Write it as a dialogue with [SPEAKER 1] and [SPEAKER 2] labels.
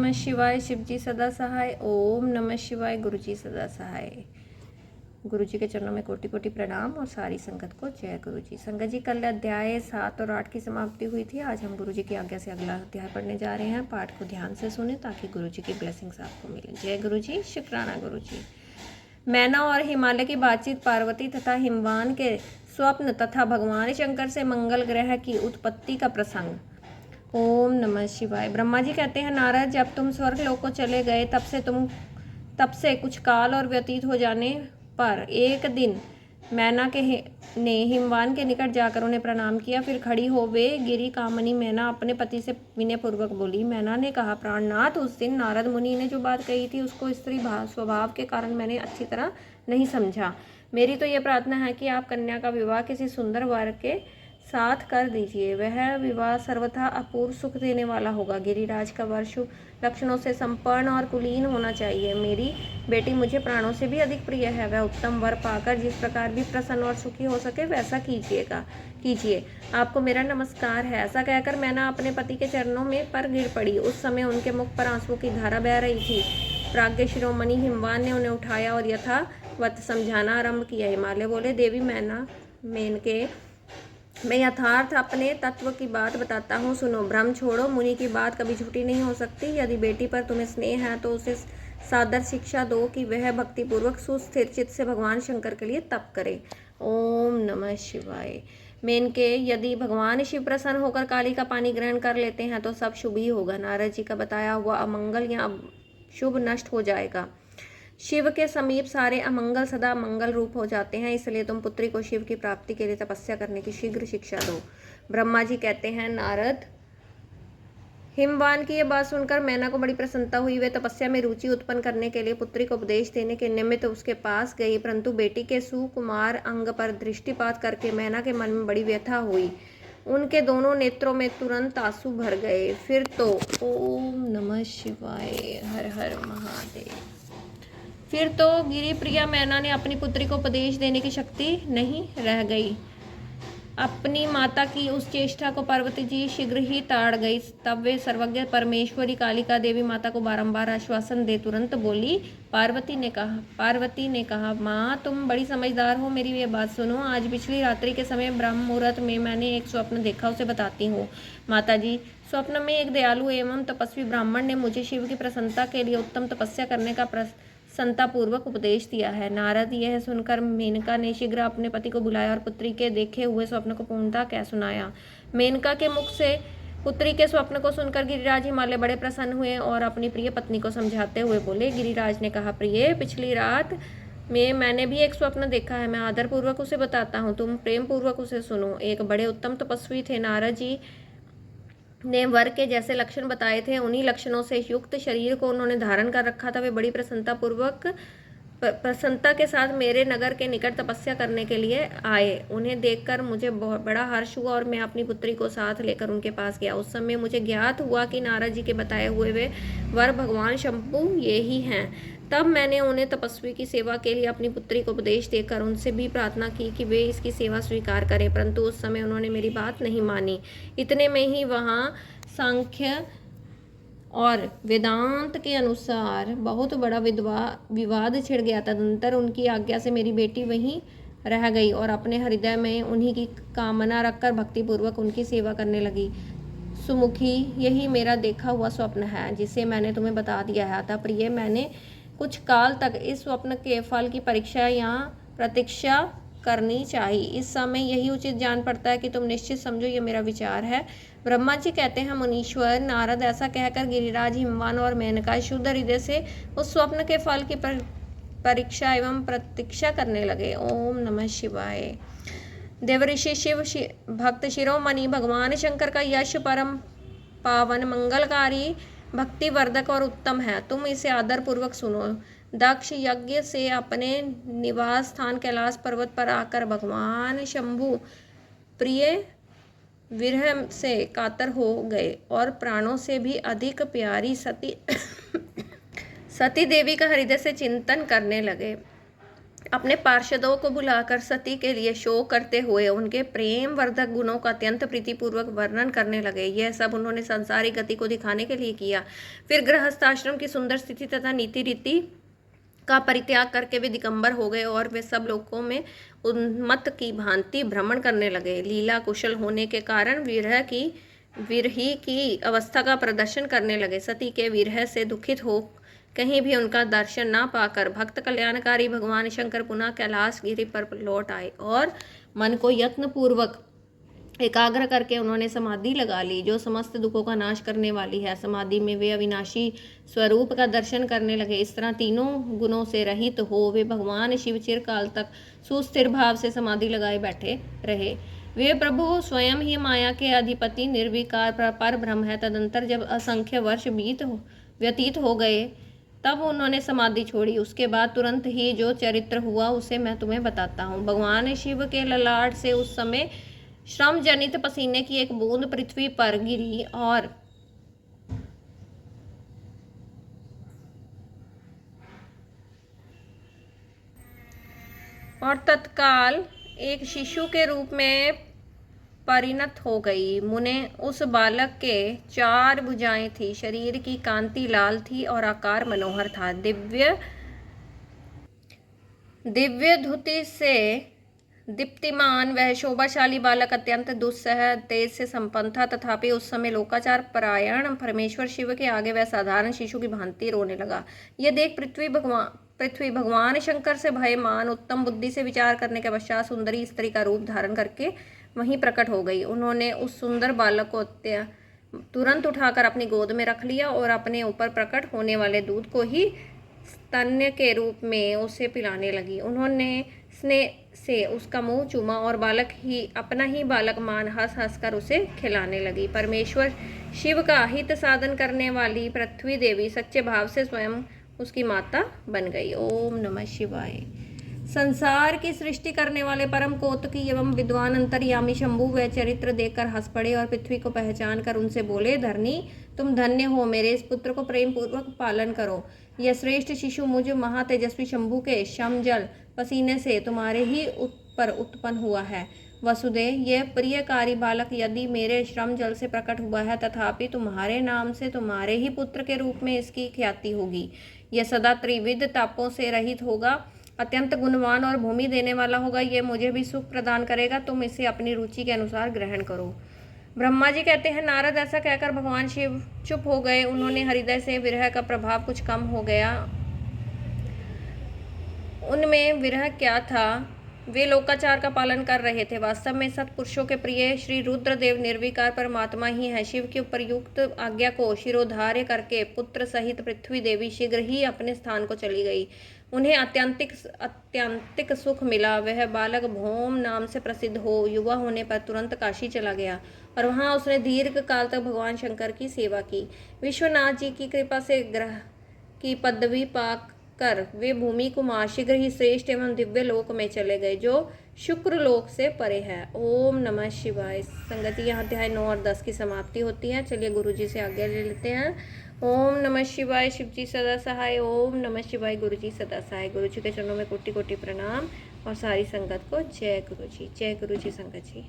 [SPEAKER 1] नमः शिवाय। शिव जी सदा सहाय। ओम नमः शिवाय। गुरु जी सदा सहाय। गुरु जी के चरणों में कोटि कोटि प्रणाम और सारी संगत को जय गुरु जी। संगत जी, कल अध्याय 7 और 8 की समाप्ति हुई थी। आज हम गुरु जी की आज्ञा से अगला अध्याय पढ़ने जा रहे हैं। पाठ को ध्यान से सुने ताकि गुरु जी की ब्लेसिंग्स आपको मिले। जय गुरु जी। शुक्राना गुरु जी। मैना और हिमालय की बातचीत, पार्वती तथा हिमवान के स्वप्न तथा भगवान शंकर से मंगल ग्रह की उत्पत्ति का प्रसंग। ओम नमः शिवाय। ब्रह्मा जी कहते हैं, नारद, जब तुम स्वर्ग लोक को चले गए तब से कुछ काल और व्यतीत हो जाने पर एक दिन मैना ने हिमवान के निकट जाकर उन्हें प्रणाम किया। फिर खड़ी हो वे गिरी कामनी मैना अपने पति से विनयपूर्वक बोली। मैना ने कहा, प्राणनाथ, उस दिन नारद मुनि ने जो बात कही थी उसको स्त्री स्वभाव के कारण मैंने अच्छी तरह नहीं समझा। मेरी तो ये प्रार्थना है कि आप कन्या का विवाह किसी सुंदर वर के साथ कर दीजिए। वह विवाह सर्वथा अपूर्व सुख देने वाला होगा। गिरिराज का वर शुभ लक्षणों से संपन्न और कुलीन होना चाहिए। मेरी बेटी मुझे प्राणों से भी अधिक प्रिय है। वह उत्तम वर पाकर जिस प्रकार भी प्रसन्न और सुखी हो सके वैसा कीजिए। आपको मेरा नमस्कार है। ऐसा कहकर मैना अपने पति के चरणों में पर गिर पड़ी। उस समय उनके मुख पर आंसुओं की धारा बह रही थी। प्राज्ञ शिरोमणि हिमवान ने उन्हें उठाया और यथावत समझाना आरंभ किया। हिमालय बोले, देवी मेनके, मैं यथार्थ अपने तत्व की बात बताता हूँ, सुनो। भ्रम छोड़ो, मुनि की बात कभी झूठी नहीं हो सकती। यदि बेटी पर तुम्हें स्नेह है तो उसे सादर शिक्षा दो कि वह भक्तिपूर्वक सुस्थिर चित्त से भगवान शंकर के लिए तप करे। ओम नमः शिवाय। मेनके, यदि भगवान शिव प्रसन्न होकर काली का पानी ग्रहण कर लेते हैं तो सब शुभ ही होगा। नारद जी का बताया हुआ अमंगल या शुभ नष्ट हो जाएगा। शिव के समीप सारे अमंगल सदा मंगल रूप हो जाते हैं। इसलिए तुम पुत्री को शिव की प्राप्ति के लिए तपस्या करने की शीघ्र शिक्षा दो। ब्रह्मा जी कहते हैं, नारद, हिमवान की यह बात सुनकर मैना को बड़ी प्रसन्नता हुई। वे तपस्या में रुचि उत्पन्न करने के लिए पुत्री को उपदेश देने के निमित्त उसके पास गई, परंतु बेटी के सुकुमार अंग पर दृष्टिपात करके मैना के मन में बड़ी व्यथा हुई। उनके दोनों नेत्रों में तुरंत आंसू भर गए। फिर तो ओम नमः शिवाय, हर हर महादेव। फिर तो गिरिप्रिया मैना ने अपनी पुत्री को उपदेश देने की शक्ति नहीं रह गई। अपनी माता की उस चेष्टा को पार्वती जी शीघ्र ही ताड़ गई। तब वे सर्वज्ञ परमेश्वरी कालिका देवी माता को बारंबार आश्वासन दे तुरंत बोली। पार्वती ने कहा, माँ, तुम बड़ी समझदार हो, मेरी ये बात सुनो। आज पिछली रात्रि के समय ब्रह्म मुहूर्त में मैंने एक स्वप्न देखा, उसे बताती हूँ। माता जी, स्वप्न में एक दयालु एवं तपस्वी ब्राह्मण ने मुझे शिव की प्रसन्नता के लिए उत्तम तपस्या करने का संतापूर्वक उपदेश दिया है। नारद, यह सुनकर मेनका ने शीघ्र अपने पति को बुलाया और पुत्री के देखे हुए स्वप्न को पूर्णतः कह सुनाया। मेनका के मुख से पुत्री के स्वप्न को सुनकर गिरिराज हिमालय बड़े प्रसन्न हुए और अपनी प्रिय पत्नी को समझाते हुए बोले। गिरिराज ने कहा, प्रिय, पिछली रात में मैंने भी एक स्वप्न देखा है। मैं आदरपूर्वक उसे बताता हूँ, तुम प्रेम पूर्वक उसे सुनो। एक बड़े उत्तम तपस्वी थे। नारद जी ने वर के जैसे लक्षण बताए थे, उन्हीं लक्षणों से युक्त शरीर को उन्होंने धारण कर रखा था। वे बड़ी प्रसन्नता के साथ मेरे नगर के निकट तपस्या करने के लिए आए। उन्हें देखकर मुझे बहुत बड़ा हर्ष हुआ और मैं अपनी पुत्री को साथ लेकर उनके पास गया। उस समय मुझे ज्ञात हुआ कि नारद जी के बताए हुए वे वर भगवान शंभु ये ही हैं। तब मैंने उन्हें तपस्वी की सेवा के लिए अपनी पुत्री को उपदेश देकर उनसे भी प्रार्थना की कि वे इसकी सेवा स्वीकार करें, परंतु उस समय उन्होंने मेरी बात नहीं मानी। इतने में ही वहाँ सांख्य और वेदांत के अनुसार बहुत बड़ा विवाद छिड़ गया। तदनंतर उनकी आज्ञा से मेरी बेटी वहीं रह गई और अपने हृदय में उन्हीं की कामना रखकर भक्तिपूर्वक उनकी सेवा करने लगी। सुमुखी, यही मेरा देखा हुआ स्वप्न है जिसे मैंने तुम्हें बता दिया है। अतः प्रिय, मैंने कुछ काल तक इस स्वप्न के फल की परीक्षा या प्रतीक्षा करनी चाहिए। इस समय यही उचित जान पड़ता है कि तुम निश्चित समझो, ये मेरा विचार है। ब्रह्मा जी कहते हैं, मुनीश्वर, नारद ऐसा कहकर गिरिराज, हिमवान और मेनका शुद्ध हृदय से उस स्वप्न के फल की परीक्षा एवं प्रतीक्षा करने लगे। ओम नमः शिवाय। देवऋषि शिव भक्त शिरोमणि भगवान शंकर का यश परम पावन, मंगलकारी, भक्तिवर्धक और उत्तम है। तुम इसे आदर पूर्वक सुनो। दक्ष यज्ञ से अपने निवास स्थान कैलाश पर्वत पर आकर भगवान शंभु प्रिय विरह से कातर हो गए और प्राणों से भी अधिक प्यारी सती देवी का हृदय से चिंतन करने लगे। अपने पार्षदों को बुलाकर सती के लिए शोक करते हुए उनके प्रेम वर्धक गुणों का अत्यंत प्रीतिपूर्वक वर्णन करने लगे। यह सब उन्होंने सांसारिक गति को दिखाने के लिए किया। फिर गृहस्थाश्रम की सुंदर स्थिति तथा नीति रीति का परित्याग करके वे दिगंबर हो गए और वे सब लोगों में उन्मत्त की भांति भ्रमण करने लगे। लीला कुशल होने के कारण विरही की अवस्था का प्रदर्शन करने लगे। सती के विरह से दुखित हो कहीं भी उनका दर्शन ना पाकर भक्त कल्याणकारी भगवान शंकर पुनः कैलाश गिरी पर लौट आए और मन को यत्न पूर्वक एकाग्र करके उन्होंने समाधि लगा ली, जो समस्त दुखों का नाश करने वाली है। समाधि में वे अविनाशी स्वरूप का दर्शन करने लगे। इस तरह तीनों गुणों से रहित हो वे भगवान शिव चिरकाल तक सुस्थिर भाव से समाधि लगाए बैठे रहे। वे प्रभु स्वयं ही माया के अधिपति निर्विकार पर ब्रह्म है। तदंतर जब असंख्य वर्ष व्यतीत हो गए तब उन्होंने समाधि छोड़ी। उसके बाद तुरंत ही जो चरित्र हुआ उसे मैं तुम्हें बताता हूँ। भगवान शिव के ललाट से उस समय श्रम जनित पसीने की एक बूंद पृथ्वी पर गिरी और तत्काल एक शिशु के रूप में परिणत हो गई। मुने उस बालक के 4 भुजाएं थी, शरीर की कांति लाल थी और आकार मनोहर था। दिव्य धुति से दीप्तिमान वह शोभाशाली बालक अत्यंत दुस्सह तेज से संपन्न था। तथापि उस समय लोकाचार परायण परमेश्वर शिव के आगे वह साधारण शिशु की भांति रोने लगा। यह देख पृथ्वी भगवान शंकर से भयमान उत्तम बुद्धि से विचार करने के पश्चात सुंदरी स्त्री का रूप धारण करके वहीं प्रकट हो गई। उन्होंने उस सुंदर बालक को तुरंत उठाकर अपनी गोद में रख लिया और अपने ऊपर प्रकट होने वाले दूध को ही स्तन्य के रूप में उसे पिलाने लगी। उन्होंने स्नेह से उसका मुंह चूमा और बालक ही अपना ही बालक मान हंस हंस कर उसे खिलाने लगी। परमेश्वर शिव का हित साधन करने वाली पृथ्वी देवी सच्चे भाव से स्वयं उसकी माता बन गई। ओम नमः शिवाय। संसार की सृष्टि करने वाले परम कौतुकी एवं विद्वान अंतर्यामी शंभु वह चरित्र देखकर हंस पड़े और पृथ्वी को पहचान कर उनसे बोले, धरनी तुम धन्य हो, मेरे इस पुत्र को प्रेम पूर्वक पालन करो। यह श्रेष्ठ शिशु मुझ महातेजस्वी शंभु के श्रमजल पसीने से तुम्हारे ही पर उत्पन्न हुआ है। वसुदेव, यह प्रियकारी बालक यदि मेरे श्रम जल से प्रकट हुआ है तथापि तुम्हारे नाम से तुम्हारे ही पुत्र के रूप में इसकी ख्याति होगी। यह सदा त्रिविध तापों से रहित होगा, अत्यंत गुणवान और भूमि देने वाला होगा। यह मुझे भी सुख प्रदान करेगा, तुम इसे अपनी रुचि के अनुसार ग्रहण करो। ब्रह्मा जी कहते हैं, नारद ऐसा कहकर भगवान शिव चुप हो गए। उन्होंने हृदय से विरह का प्रभाव कुछ कम हो गया। उनमें विरह क्या था, वे लोकाचार का पालन कर रहे थे। वास्तव में सत्पुरुषों के प्रिय श्री रुद्रदेव निर्विकार परमात्मा ही है। शिव की उपयुक्त आज्ञा को शिरोधार्य करके पुत्र सहित पृथ्वी देवी शीघ्र ही अपने स्थान को चली गई। उन्हें अत्यंतिक सुख मिला। वह बालक भौम नाम से प्रसिद्ध हो युवा होने पर तुरंत काशी चला गया और वहां उसने दीर्घ काल तक भगवान शंकर की सेवा की। विश्वनाथ जी की कृपा से ग्रह की पदवी पाकर वे भूमि कुमार शीघ्र ही श्रेष्ठ एवं दिव्य लोक में चले गए, जो शुक्र लोक से परे है। ओम नमः शिवाय। संगति यहाँ अध्याय 9 और 10 की समाप्ति होती है। चलिए गुरु जी से आज्ञा ले लेते हैं। ओम नमः शिवाय। शिव जी सदा सहाय। ओम नमः शिवाय। गुरु जी सदा सहाय। गुरु जी के चरणों में कोटि कोटि प्रणाम और सारी संगत को जय गुरु जी। जय गुरु जी। संगत जी।